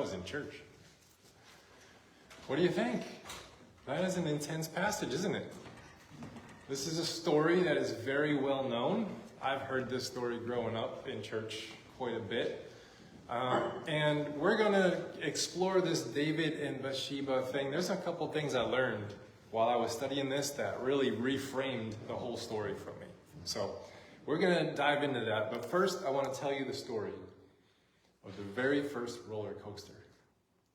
was in church. What do you think? That is an intense passage, isn't it? This is a story that is very well known. I've heard this story growing up in church quite a bit. And we're going to explore this David and Bathsheba thing. There's a couple things I learned while I was studying this that really reframed the whole story for me. So we're going to dive into that. But first, I want to tell you the story of the very first roller coaster.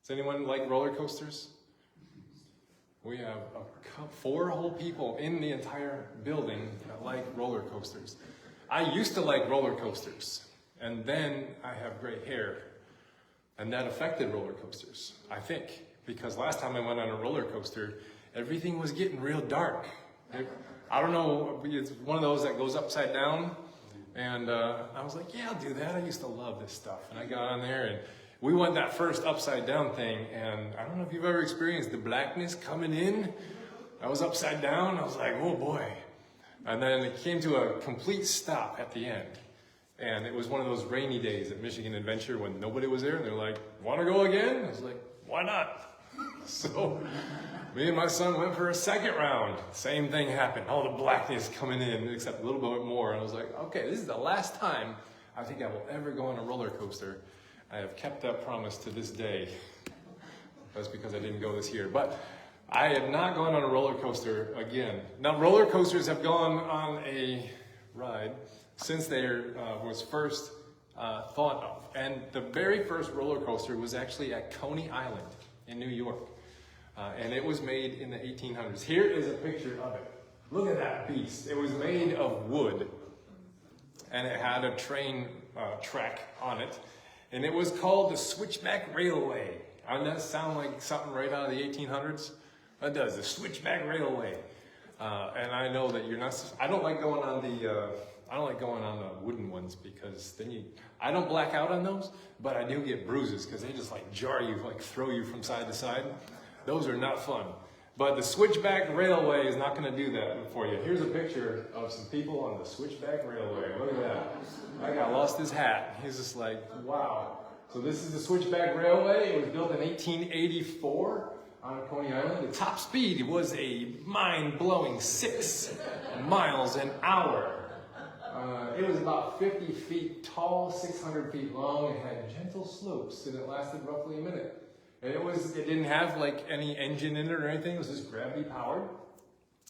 Does anyone like roller coasters? We have 4 whole people in the entire building that like roller coasters. I used to like roller coasters. And then I have gray hair, and that affected roller coasters, I think, because last time I went on a roller coaster, everything was getting real dark. I don't know, it's one of those that goes upside down, and I was like, yeah, I'll do that. I used to love this stuff, and I got on there, and we went that first upside down thing, and I don't know if you've ever experienced the blackness coming in. I was upside down, I was like, oh boy. And then it came to a complete stop at the end. And it was one of those rainy days at Michigan Adventure when nobody was there, and they're like, want to go again? I was like, why not? So me and my son went for a second round. Same thing happened. All the blackness coming in, except a little bit more. And I was like, okay, this is the last time I think I will ever go on a roller coaster. I have kept that promise to this day. That's because I didn't go this year. But I have not gone on a roller coaster again. Now, roller coasters have gone on a ride since they was first thought of. And the very first roller coaster was actually at Coney Island in New York. And it was made in the 1800s. Here is a picture of it. Look at that beast. It was made of wood. And it had a train track on it. And it was called the Switchback Railway. Doesn't that sound like something right out of the 1800s? It does, the Switchback Railway. And I know that you're not, I don't like going on the wooden ones because then I don't black out on those, but I do get bruises because they just like jar you, like throw you from side to side. Those are not fun. But the Switchback Railway is not going to do that for you. Here's a picture of some people on the Switchback Railway. Look at that. That guy lost his hat. He's just like, wow. So this is the Switchback Railway. It was built in 1884 on Coney Island. The top speed was a mind-blowing 6 miles an hour. It was about 50 feet tall, 600 feet long. It had gentle slopes, and it lasted roughly a minute. And it didn't have like any engine in it or anything. It was just gravity powered.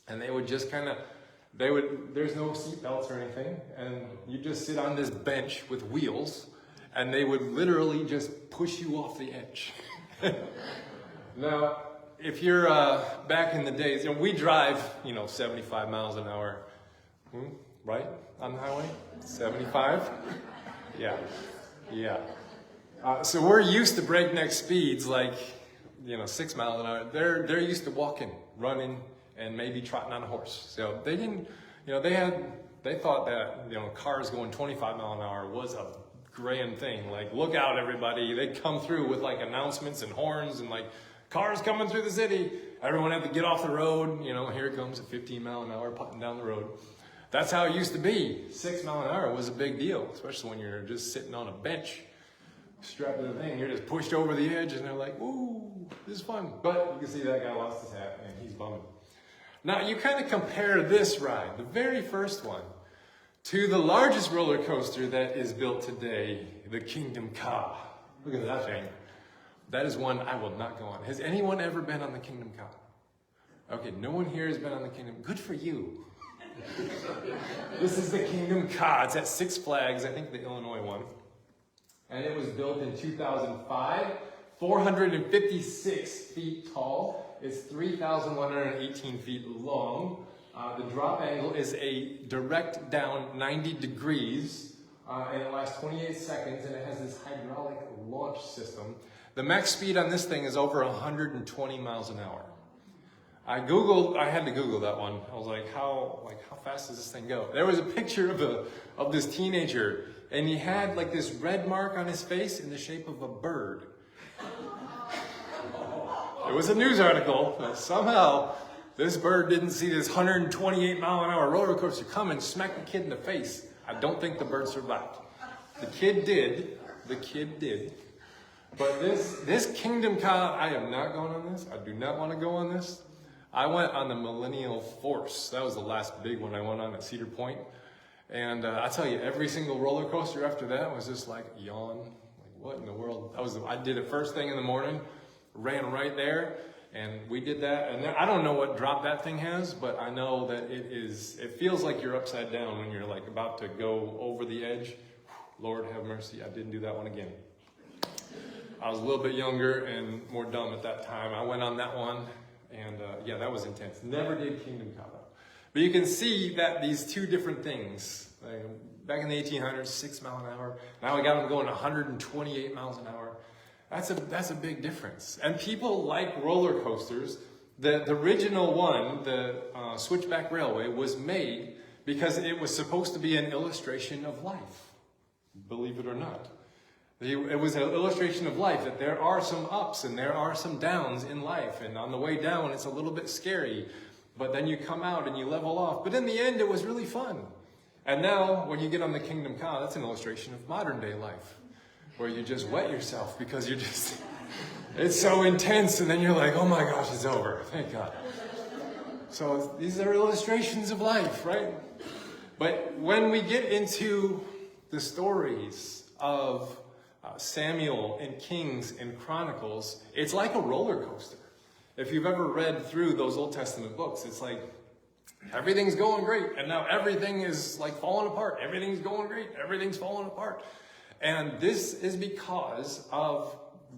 And they would just there's no seat belts or anything. And you just sit on this bench with wheels, and they would literally just push you off the edge. Now, if you're back in the days, we drive, 75 miles an hour, right? On the highway? 75? Yeah. So we're used to breakneck speeds like, 6 miles an hour. They're used to walking, running, and maybe trotting on a horse. So they didn't, they thought that, cars going 25 miles an hour was a grand thing. Like, look out, everybody. They'd come through with like announcements and horns and like, cars coming through the city. Everyone had to get off the road. Here it comes at 15 miles an hour putting down the road. That's how it used to be. 6 miles an hour was a big deal, especially when you're just sitting on a bench, strapped to the thing. You're just pushed over the edge, and they're like, "Ooh, this is fun." But you can see that guy lost his hat, and he's bumming. Now, you kind of compare this ride, the very first one, to the largest roller coaster that is built today, the Kingdom Car. Look at that thing. That is one I will not go on. Has anyone ever been on the Kingdom Car? Okay, no one here has been on the Kingdom. Good for you. This is the Kingdom Car. It's at Six Flags, I think the Illinois one. And it was built in 2005, 456 feet tall. It's 3,118 feet long. The drop angle is a direct down 90 degrees, and it lasts 28 seconds, and it has this hydraulic launch system. The max speed on this thing is over 120 miles an hour. I had to Google that one. I was like, how fast does this thing go? There was a picture of this teenager, and he had like this red mark on his face in the shape of a bird. It was a news article, but somehow this bird didn't see this 128 mile an hour roller coaster come and smack the kid in the face. I don't think the bird survived. The kid did. But this Kingdom Con, I am not going on this. I do not want to go on this. I went on the Millennial Force. That was the last big one I went on at Cedar Point. And I tell you, every single roller coaster after that was just like yawn. Like, what in the world? I did it first thing in the morning, ran right there, and we did that. And I don't know what drop that thing has, but I know that it feels like you're upside down when you're like about to go over the edge. Lord have mercy, I didn't do that one again. I was a little bit younger and more dumb at that time. I went on that one, and yeah, that was intense. Never did Kingdom Come. But you can see that these two different things, like back in the 1800s, 6 miles an hour. Now we got them going 128 miles an hour. That's a big difference. And people like roller coasters. The original one, the Switchback Railway, was made because it was supposed to be an illustration of life. Believe it or not. It was an illustration of life, that there are some ups and there are some downs in life. And on the way down, it's a little bit scary. But then you come out and you level off. But in the end, it was really fun. And now, when you get on the Kingdom Come, that's an illustration of modern day life. Where you just wet yourself because you're just, it's so intense. And then you're like, oh my gosh, it's over. Thank God. So these are illustrations of life, right? But when we get into the stories of Samuel and Kings and Chronicles, it's like a roller coaster. If you've ever read through those Old Testament books, it's like everything's going great, and now everything is like falling apart. Everything's going great, everything's falling apart. And this is because of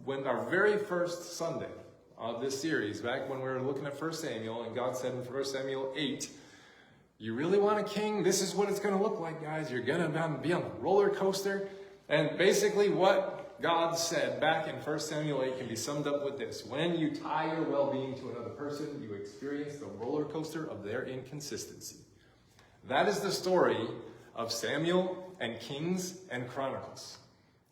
when our very first Sunday of this series, back when we were looking at 1 Samuel, and God said in 1 Samuel 8, you really want a king? This is what it's going to look like, guys. You're going to be on a roller coaster. And basically what God said back in 1 Samuel 8 can be summed up with this. When you tie your well-being to another person, you experience the roller coaster of their inconsistency. That is the story of Samuel and Kings and Chronicles.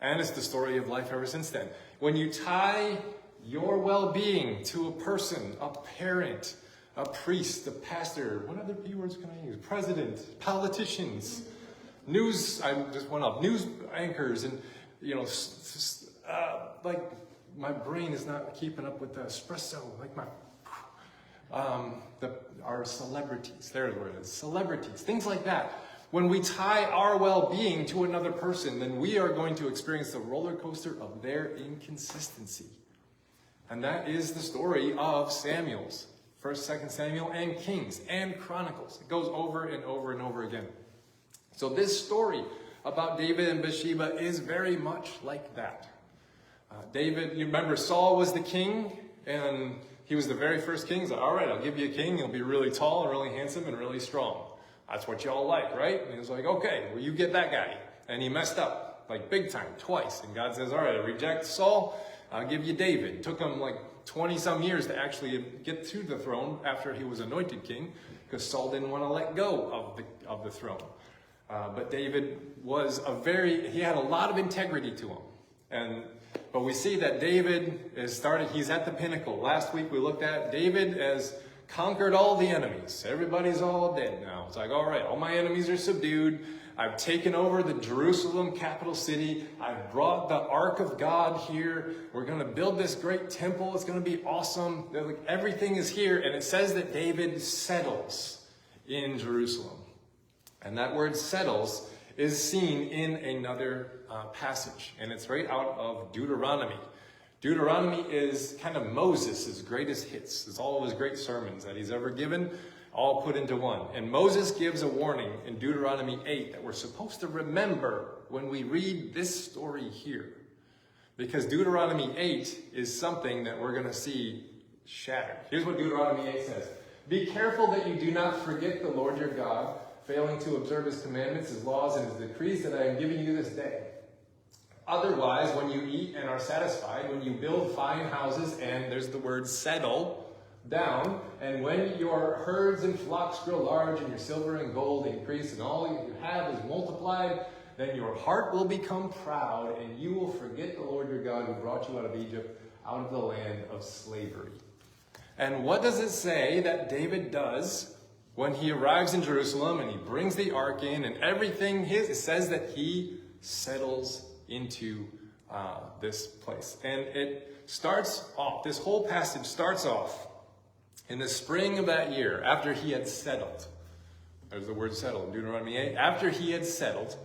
And it's the story of life ever since then. When you tie your well-being to a person, a parent, a priest, a pastor, what other P words can I use? President, politicians, news, I just went up, news anchors, and, you know, like my brain is not keeping up with the espresso, like our celebrities, there's where it is, celebrities, things like that. When we tie our well-being to another person, then we are going to experience the roller coaster of their inconsistency. And that is the story of Samuel's, 1st, 2nd Samuel, and Kings, and Chronicles. It goes over and over and over again. So this story about David and Bathsheba is very much like that. David, you remember Saul was the king, and he was the very first king. He's like, all right, I'll give you a king. He'll be really tall and really handsome and really strong. That's what y'all like, right? And he was like, okay, well, you get that guy. And he messed up, like big time, twice. And God says, all right, I reject Saul. I'll give you David. It took him like 20-some years to actually get to the throne after he was anointed king, because Saul didn't want to let go of the throne. But David he had a lot of integrity to him. But we see that David he's at the pinnacle. Last week we looked at David has conquered all the enemies. Everybody's all dead now. It's like, all right, all my enemies are subdued. I've taken over the Jerusalem capital city. I've brought the Ark of God here. We're going to build this great temple. It's going to be awesome. Everything is here. And it says that David settles in Jerusalem. And that word settles is seen in another passage. And it's right out of Deuteronomy. Deuteronomy is kind of Moses' greatest hits. It's all of his great sermons that he's ever given, all put into one. And Moses gives a warning in Deuteronomy 8 that we're supposed to remember when we read this story here. Because Deuteronomy 8 is something that we're going to see shattered. Here's what Deuteronomy 8 says. Be careful that you do not forget the Lord your God, failing to observe his commandments, his laws, and his decrees that I am giving you this day. Otherwise, when you eat and are satisfied, when you build fine houses, and there's the word settle down, and when your herds and flocks grow large, and your silver and gold increase, and all you have is multiplied, then your heart will become proud, and you will forget the Lord your God who brought you out of Egypt, out of the land of slavery. And what does it say that David does when he arrives in Jerusalem and he brings the ark in and everything? It says that he settles into this place. And it starts off, this whole passage starts off in the spring of that year, after he had settled. There's the word settled, Deuteronomy 8. After he had settled,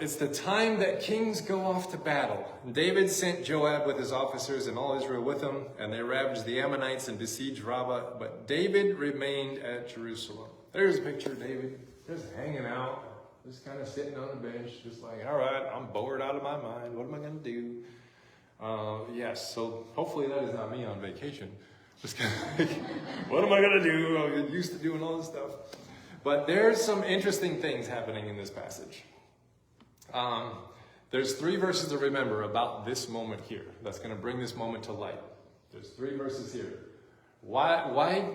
it's the time that kings go off to battle. David sent Joab with his officers and all Israel with him, and they ravaged the Ammonites and besieged Rabbah. But David remained at Jerusalem. There's a picture of David just hanging out, just kind of sitting on a bench, just like, all right, I'm bored out of my mind. What am I going to do? Yes, so hopefully that is not me on vacation. Just kind of like, what am I going to do? I'll get used to doing all this stuff. But there's some interesting things happening in this passage. There's 3 verses to remember about this moment here that's going to bring this moment to light. There's 3 verses here. Why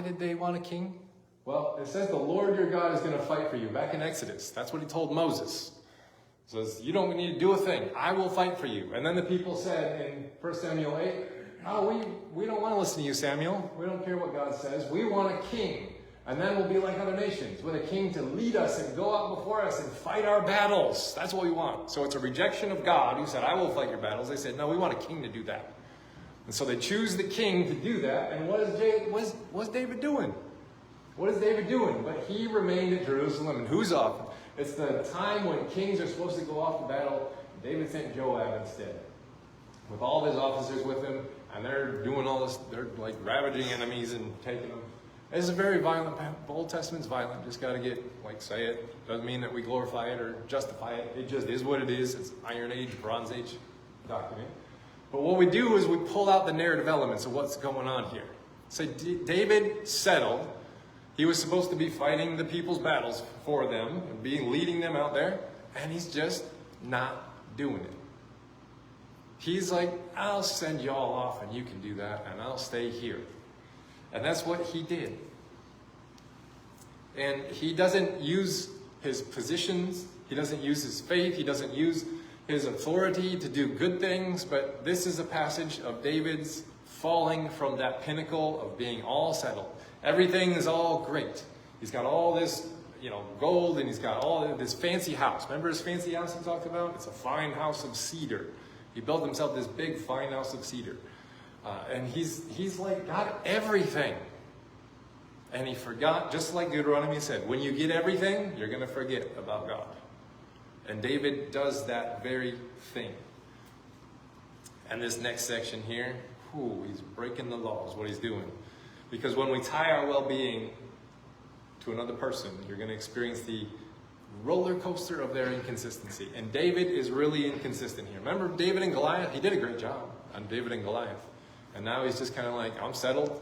did they want a king? Well, it says the Lord your God is going to fight for you. Back in Exodus, that's what he told Moses. It says, you don't need to do a thing. I will fight for you. And then the people said in 1 Samuel 8, oh, we don't want to listen to you, Samuel. We don't care what God says. We want a king. And then we'll be like other nations, with a king to lead us and go out before us and fight our battles. That's what we want. So it's a rejection of God, who said, I will fight your battles. They said, no, we want a king to do that. And so they choose the king to do that. And what's David doing? What is David doing? But he remained at Jerusalem. And who's off? It's the time when kings are supposed to go off to battle. David sent Joab instead, with all of his officers with him. And they're doing all this. They're like ravaging enemies and taking them. It's a very violent, the Old Testament's violent. Just got to say it. Doesn't mean that we glorify it or justify it. It just is what it is. It's Iron Age, Bronze Age document. But what we do is we pull out the narrative elements of what's going on here. So David settled. He was supposed to be fighting the people's battles for them and leading them out there. And he's just not doing it. He's like, I'll send y'all off and you can do that and I'll stay here. And that's what he did. And he doesn't use his positions. He doesn't use his faith. He doesn't use his authority to do good things. But this is a passage of David's falling from that pinnacle of being all settled. Everything is all great. He's got all this, gold, and he's got all this fancy house. Remember his fancy house he talked about? It's a fine house of cedar. He built himself this big, fine house of cedar. And he's like got everything. And he forgot, just like Deuteronomy said, when you get everything, you're going to forget about God. And David does that very thing. And this next section here, he's breaking the laws, what he's doing. Because when we tie our well-being to another person, you're going to experience the roller coaster of their inconsistency. And David is really inconsistent here. Remember David and Goliath? He did a great job on David and Goliath. And now he's just kind of like, I'm settled.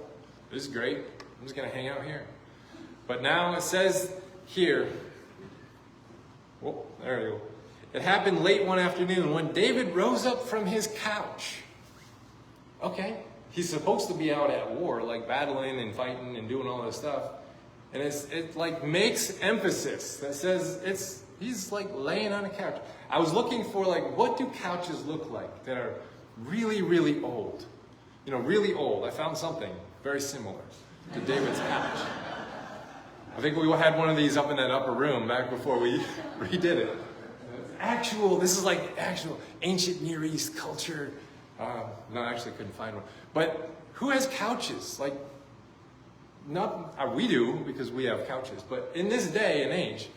This is great. I'm just going to hang out here. But now it says here, there we go. It happened late one afternoon when David rose up from his couch. Okay, he's supposed to be out at war, like battling and fighting and doing all this stuff. And it like makes emphasis that says he's like laying on a couch. I was looking for like, what do couches look like that are really, really old? Really old. I found something very similar to David's couch. I think we had one of these up in that upper room back before we redid it. This is like actual ancient Near East culture. No, I actually couldn't find one. But who has couches? Like, not we do because we have couches. But in this day and age,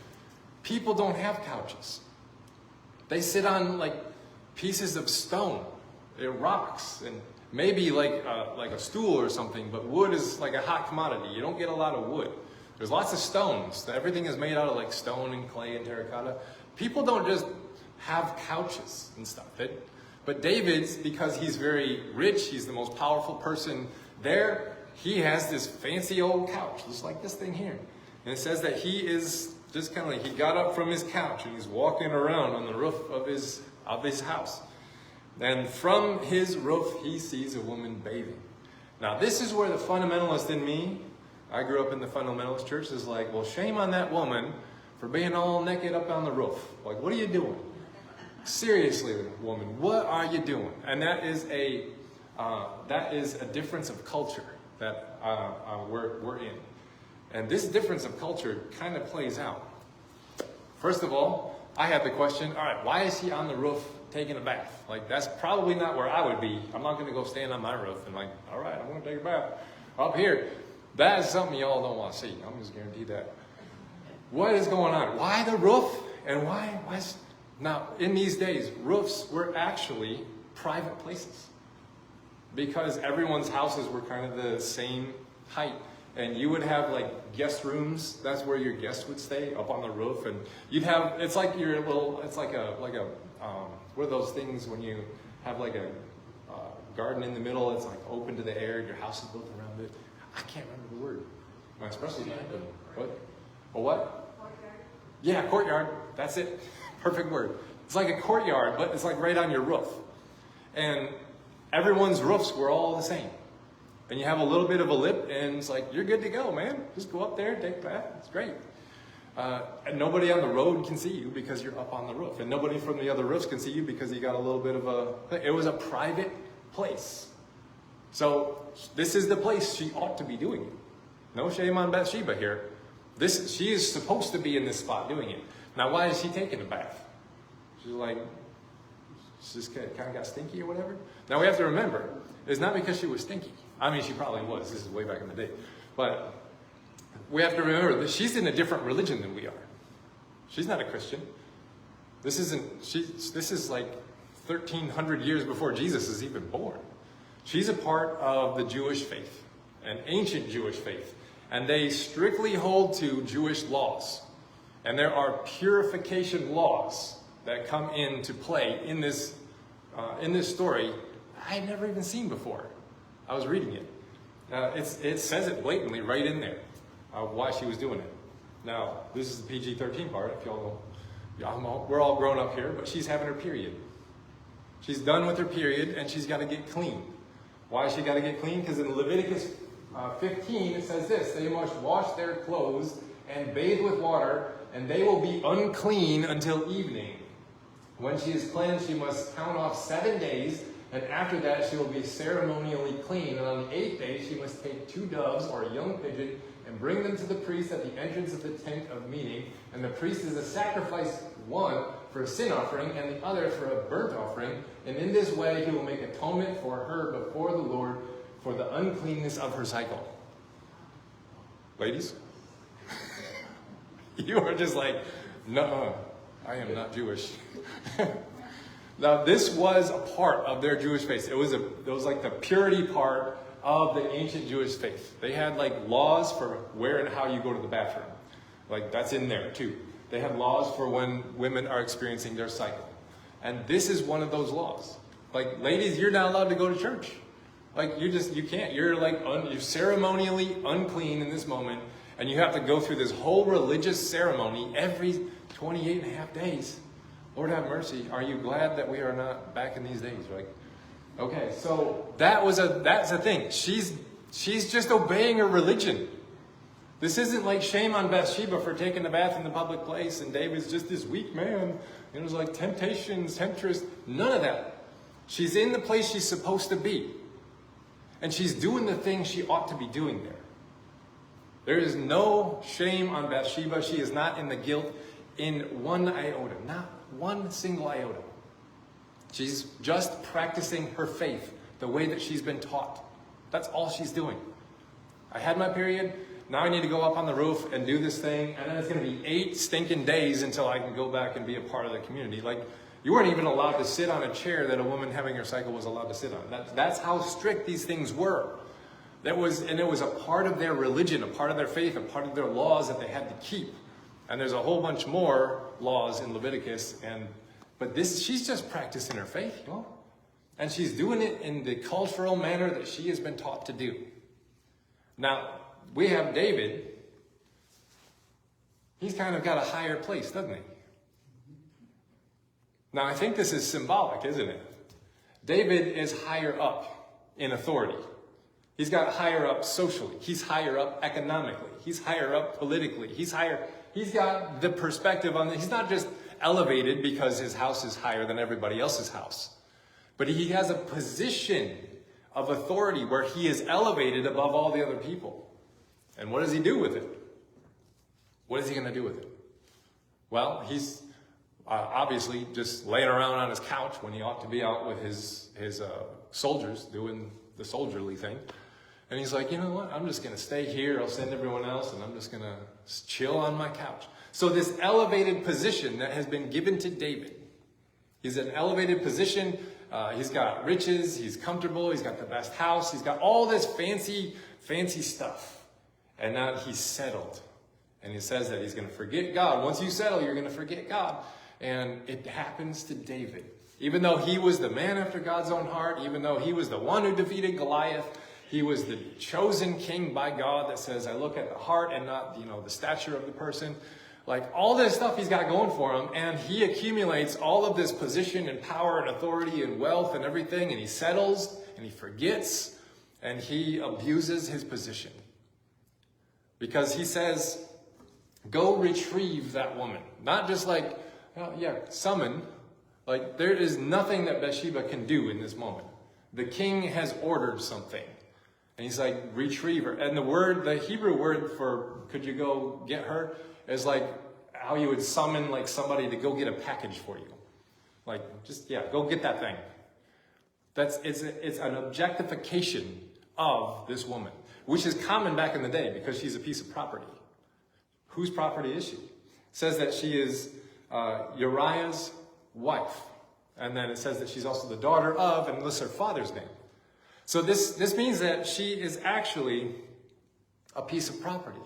people don't have couches. They sit on like pieces of stone, rocks, and maybe like a stool or something. But wood is like a hot commodity. You don't get a lot of wood. There's lots of stones. Everything is made out of like stone and clay and terracotta. People don't just have couches and stuff. But David's, because he's very rich, he's the most powerful person there, he has this fancy old couch, just like this thing here. And it says that he is just kind of like, he got up from his couch and he's walking around on the roof of his house. And from his roof, he sees a woman bathing. Now, this is where the fundamentalist in me, I grew up in the fundamentalist church, is like, well, shame on that woman for being all naked up on the roof. Like, what are you doing? Seriously, woman, what are you doing? And that is a difference of culture that we're in. And this difference of culture kind of plays out. First of all, I had the question, all right, why is he on the roof taking a bath? Like, that's probably not where I would be. I'm not going to go stand on my roof and like, all right, I'm going to take a bath up here. That is something y'all don't want to see. I'm just guaranteed that. What is going on? Why the roof? And why? Now, in these days, roofs were actually private places because everyone's houses were kind of the same height. And you would have like guest rooms. That's where your guests would stay, up on the roof. And you'd have, it's like your little, it's like a, what are those things when you have like a garden in the middle? It's like open to the air. Your house is built around it. I can't remember the word. Especially back then. What? A what? Courtyard. Yeah, courtyard. That's it. Perfect word. It's like a courtyard, but it's like right on your roof. And everyone's roofs were all the same. And you have a little bit of a lip, and it's like, you're good to go, man. Just go up there, take a bath. It's great. And nobody on the road can see you because you're up on the roof. And nobody from the other roofs can see you because you got a little bit of a... It was a private place. So this is the place she ought to be doing it. No shame on Bathsheba here. She is supposed to be in this spot doing it. Now, why is she taking a bath? She's like, she just kind of got stinky or whatever. Now, we have to remember, it's not because she was stinky. I mean, she probably was. This is way back in the day. But we have to remember that she's in a different religion than we are. She's not a Christian. This is like 1,300 years before Jesus is even born. She's a part of the Jewish faith, an ancient Jewish faith. And they strictly hold to Jewish laws. And there are purification laws that come into play in this story I had never even seen before. I was reading it. It says it blatantly right in there why she was doing it. Now, this is the PG-13 part, if y'all know. We're all grown up here, but she's having her period. She's done with her period, and she's got to get clean. Why has she got to get clean? Because in Leviticus 15, it says this: they must wash their clothes and bathe with water, and they will be unclean until evening. When she is cleansed, she must count off 7 days, and after that she will be ceremonially clean. And on the 8th day she must take 2 doves or a young pigeon and bring them to the priest at the entrance of the tent of meeting. And the priest is to sacrifice one for a sin offering and the other for a burnt offering. And in this way he will make atonement for her before the Lord for the uncleanness of her cycle. Ladies, you are just like, no, I am not Jewish. Now, this was a part of their Jewish faith. It was like the purity part of the ancient Jewish faith. They had like laws for where and how you go to the bathroom. Like that's in there too. They have laws for when women are experiencing their cycle. And this is one of those laws. Like, ladies, you're not allowed to go to church. Like, you can't. You're like, you're ceremonially unclean in this moment. And you have to go through this whole religious ceremony every 28 and a half days. Lord have mercy. Are you glad that we are not back in these days, right? Okay, so that's a thing. She's just obeying her religion. This isn't like shame on Bathsheba for taking a bath in the public place, and David's just this weak man. It was like temptations, temptress, none of that. She's in the place she's supposed to be. And she's doing the thing she ought to be doing there. There is no shame on Bathsheba. She is not in the guilt in one iota, not one single iota. She's just practicing her faith the way that she's been taught. That's all she's doing. I had my period. Now I need to go up on the roof and do this thing. And then it's going to be 8 stinking days until I can go back and be a part of the community. Like, you weren't even allowed to sit on a chair that a woman having her cycle was allowed to sit on. That's how strict these things were. And it was a part of their religion, a part of their faith, a part of their laws that they had to keep. And there's a whole bunch more laws in Leviticus. But she's just practicing her faith, you know? And she's doing it in the cultural manner that she has been taught to do. Now, we have David. He's kind of got a higher place, doesn't he? Now, I think this is symbolic, isn't it? David is higher up in authority. He's got higher up socially. He's higher up economically. He's higher up politically. He's got the perspective on it. He's not just elevated because his house is higher than everybody else's house. But he has a position of authority where he is elevated above all the other people. And what does he do with it? What is he going to do with it? Well, obviously just laying around on his couch when he ought to be out with his soldiers doing the soldierly thing. And he's like, you know what? I'm just going to stay here. I'll send everyone else, and I'm just going to chill on my couch. So this elevated position that has been given to David, he's in an elevated position. He's got riches. He's comfortable. He's got the best house. He's got all this fancy stuff. And now he's settled. And he says that he's going to forget God. Once you settle, you're going to forget God. And it happens to David. Even though he was the man after God's own heart, even though he was the one who defeated Goliath, he was the chosen king by God that says, I look at the heart and not, the stature of the person. Like all this stuff he's got going for him, and he accumulates all of this position and power and authority and wealth and everything, and he settles and he forgets and he abuses his position. Because he says, go retrieve that woman. Not just like, summon. Like there is nothing that Bathsheba can do in this moment. The king has ordered something. And he's like, retrieve her. And the Hebrew word for could you go get her is like how you would summon like somebody to go get a package for you. Like, just, go get that thing. It's an objectification of this woman, which is common back in the day because she's a piece of property. Whose property is she? It says that she is Uriah's wife. And then it says that she's also the daughter of, and lists her father's name. So this means that she is actually a piece of property.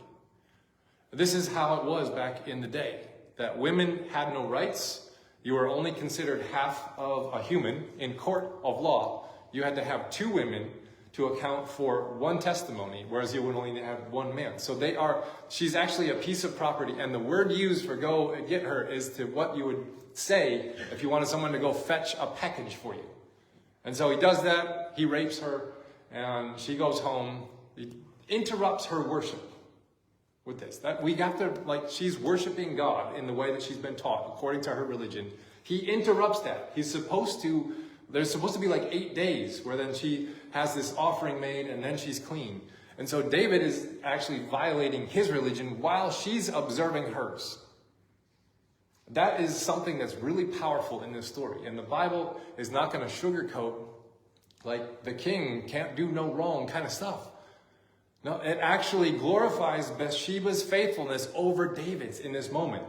This is how it was back in the day, that women had no rights. You were only considered half of a human. In court of law, you had to have 2 women to account for 1 testimony, whereas you would only have 1 man. So she's actually a piece of property, and the word used for go and get her is to what you would say if you wanted someone to go fetch a package for you. And so he does that, he rapes her, and she goes home. He interrupts her worship with this. That we got to, she's worshiping God in the way that she's been taught, according to her religion. He interrupts that. There's supposed to be 8 days where then she has this offering made and then she's clean. And so David is actually violating his religion while she's observing hers. That is something that's really powerful in this story. And the Bible is not going to sugarcoat the king can't do no wrong kind of stuff. No, it actually glorifies Bathsheba's faithfulness over David's in this moment.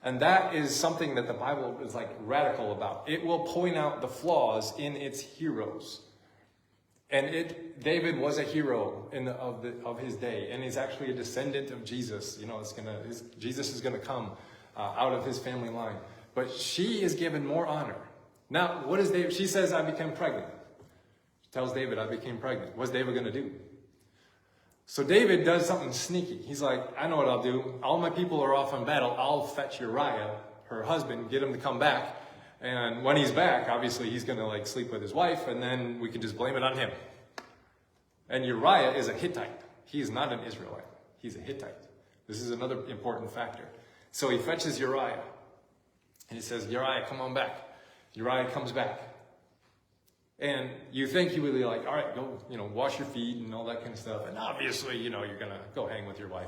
And that is something that the Bible is radical about. It will point out the flaws in its heroes. And David was a hero of his day, and he's actually a descendant of Jesus. Jesus is going to come out of his family line. But she is given more honor. Now, what is David? She says, I became pregnant. She tells David, I became pregnant. What's David going to do? So David does something sneaky. He's like, I know what I'll do. All my people are off in battle. I'll fetch Uriah, her husband, get him to come back. And when he's back, obviously he's going to sleep with his wife, and then we can just blame it on him. And Uriah is a Hittite. He is not an Israelite. He's a Hittite. This is another important factor. So he fetches Uriah. And he says, Uriah, come on back. Uriah comes back. And you think he would be like, all right, go, wash your feet and all that kind of stuff. And obviously, you're going to go hang with your wife.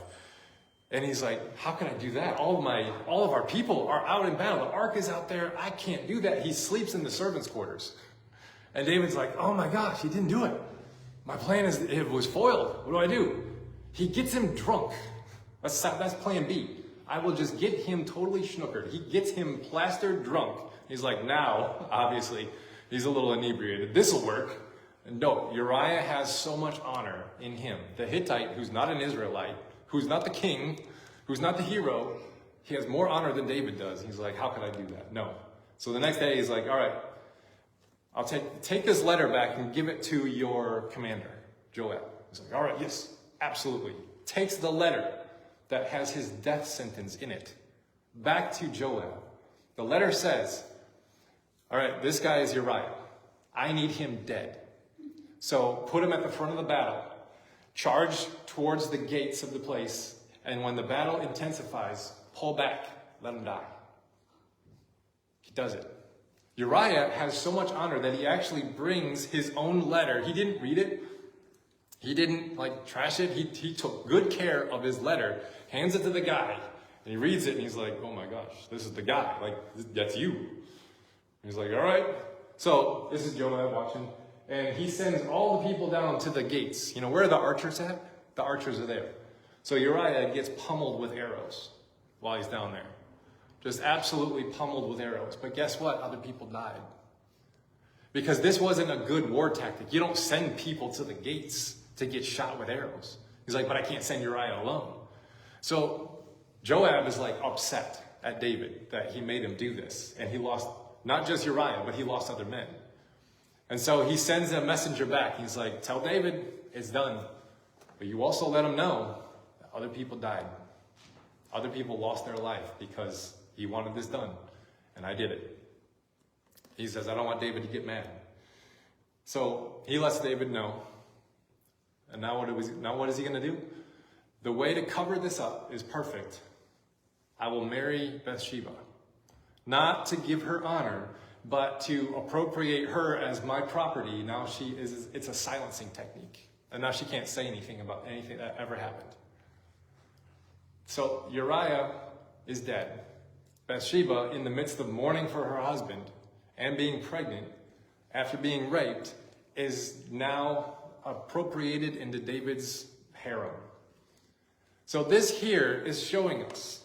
And he's like, how can I do that? All of our people are out in battle. The ark is out there. I can't do that. He sleeps in the servants' quarters. And David's like, oh my gosh, he didn't do it. My plan it was foiled. What do? He gets him drunk. That's plan B. I will just get him totally schnookered. He gets him plastered drunk. He's like, now, obviously, he's a little inebriated. This'll work. And no, Uriah has so much honor in him. The Hittite, who's not an Israelite, who's not the king, who's not the hero, he has more honor than David does. He's like, how can I do that? No. So the next day he's like, all right, I'll take this letter back and give it to your commander, Joab. He's like, all right, yes, absolutely. Takes the letter that has his death sentence in it back to Joab. The letter says, all right, this guy is Uriah. I need him dead. So put him at the front of the battle. Charge towards the gates of the place. And when the battle intensifies, pull back. Let him die. He does it. Uriah has so much honor that he actually brings his own letter. He didn't read it. He didn't trash it. He took good care of his letter, hands it to the guy, And he reads it and he's like, oh my gosh, this is the guy. Like, that's you. And he's like, all right. So this is Joab watching. And he sends all the people down to the gates. You know, where are the archers at? The archers are there. So Uriah gets pummeled with arrows while he's down there. Just absolutely pummeled with arrows. But guess what? Other people died. Because this wasn't a good war tactic. You don't send people to the gates to get shot with arrows. He's like, but I can't send Uriah alone. So Joab is like upset at David that he made him do this. And he lost not just Uriah, but he lost other men. And so he sends a messenger back. He's like, tell David it's done. But you also let him know that other people died. Other people lost their life because he wanted this done. And I did it. He says, I don't want David to get mad. So he lets David know. And now what is he going to do? The way to cover this up is perfect. I will marry Bathsheba. Not to give her honor, but to appropriate her as my property. Now it's a silencing technique. And now she can't say anything about anything that ever happened. So Uriah is dead. Bathsheba, in the midst of mourning for her husband and being pregnant after being raped, is now appropriated into David's harem. So this here is showing us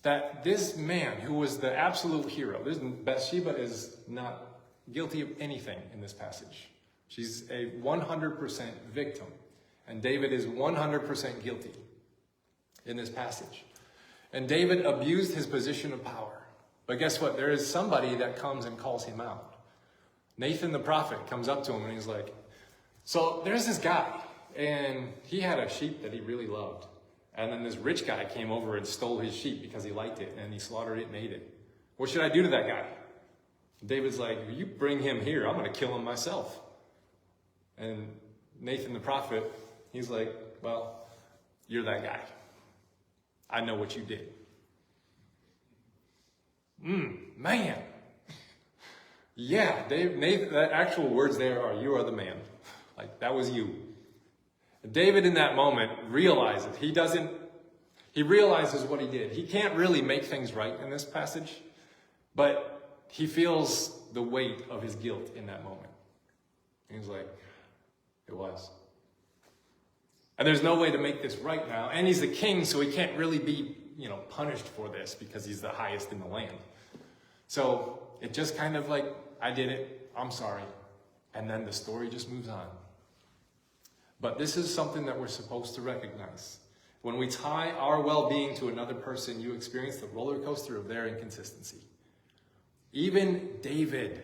that this man who was the absolute hero, Bathsheba is not guilty of anything in this passage. She's a 100% victim. And David is 100% guilty in this passage. And David abused his position of power. But guess what? There is somebody that comes and calls him out. Nathan the prophet comes up to him and he's like, so there's this guy, and he had a sheep that he really loved. And then this rich guy came over and stole his sheep because he liked it, and he slaughtered it and ate it. What should I do to that guy? David's like, you bring him here, I'm going to kill him myself. And Nathan the prophet, he's like, well, you're that guy. I know what you did. Man. Yeah, Nathan, the actual words there are, you are the man. Like, that was you. David in that moment realizes, he realizes what he did. He can't really make things right in this passage, but he feels the weight of his guilt in that moment. And he's like, it was. And there's no way to make this right now. And he's the king, so he can't really be, punished for this because he's the highest in the land. So it just kind of like, I did it, I'm sorry. And then the story just moves on. But this is something that we're supposed to recognize. When we tie our well-being to another person, you experience the roller coaster of their inconsistency. Even David,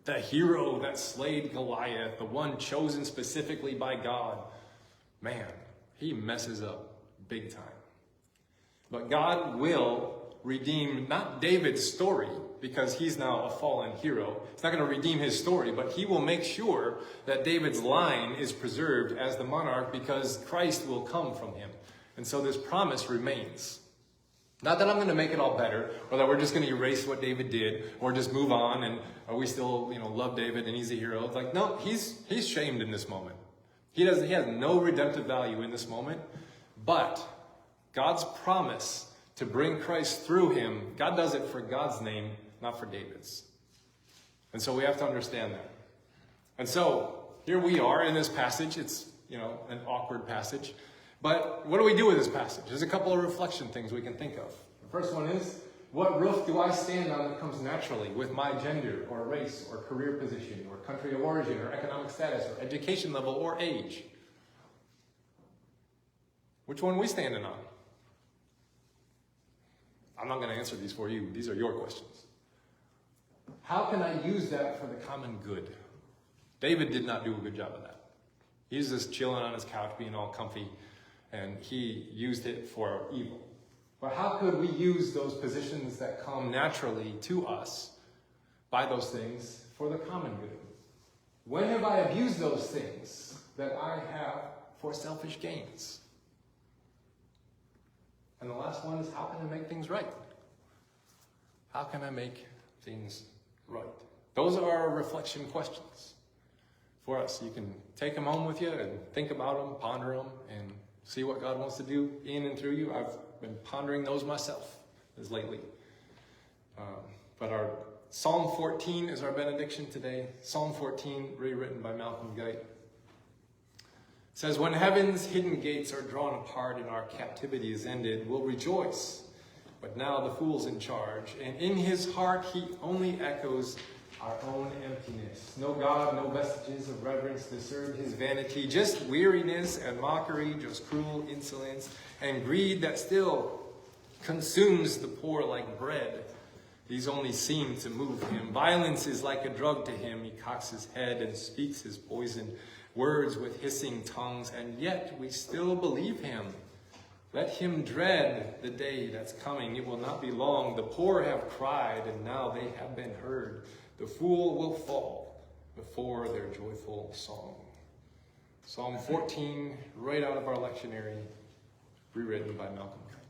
the hero that slayed Goliath, the one chosen specifically by God, man, he messes up big time. But God will redeem not David's story, because he's now a fallen hero. He's not going to redeem his story, but he will make sure that David's line is preserved as the monarch, because Christ will come from him. And so this promise remains. Not that I'm going to make it all better, or that we're just going to erase what David did, or just move on, and are we still, love David and he's a hero. It's like, no, he's shamed in this moment. He has no redemptive value in this moment, but God's promise to bring Christ through him, God does it for God's name, not for David's. And so we have to understand that. And so here we are in this passage. It's, an awkward passage. But what do we do with this passage? There's a couple of reflection things we can think of. The first one is, what roof do I stand on that comes naturally with my gender or race or career position or country of origin or economic status or education level or age? Which one are we standing on? I'm not going to answer these for you. These are your questions. How can I use that for the common good? David did not do a good job of that. He's just chilling on his couch, being all comfy, and he used it for evil. But how could we use those positions that come naturally to us by those things for the common good? When have I abused those things that I have for selfish gains? And the last one is, how can I make things right? How can I make things right? Those are our reflection questions for us. You can take them home with you and think about them, ponder them, and see what God wants to do in and through you. I've been pondering those myself as lately. But our Psalm 14 is our benediction today. Psalm 14, rewritten by Malcolm Guite. It says, when heaven's hidden gates are drawn apart and our captivity is ended, we'll rejoice. But now the fool's in charge, and in his heart he only echoes our own emptiness. No God, no vestiges of reverence to serve his vanity, just weariness and mockery, just cruel insolence and greed that still consumes the poor like bread. These only seem to move him. Violence is like a drug to him. He cocks his head and speaks his poison words with hissing tongues, and yet we still believe him. Let him dread the day that's coming. It will not be long. The poor have cried, and now they have been heard. The fool will fall before their joyful song. Psalm 14, right out of our lectionary, rewritten by Malcolm Guite.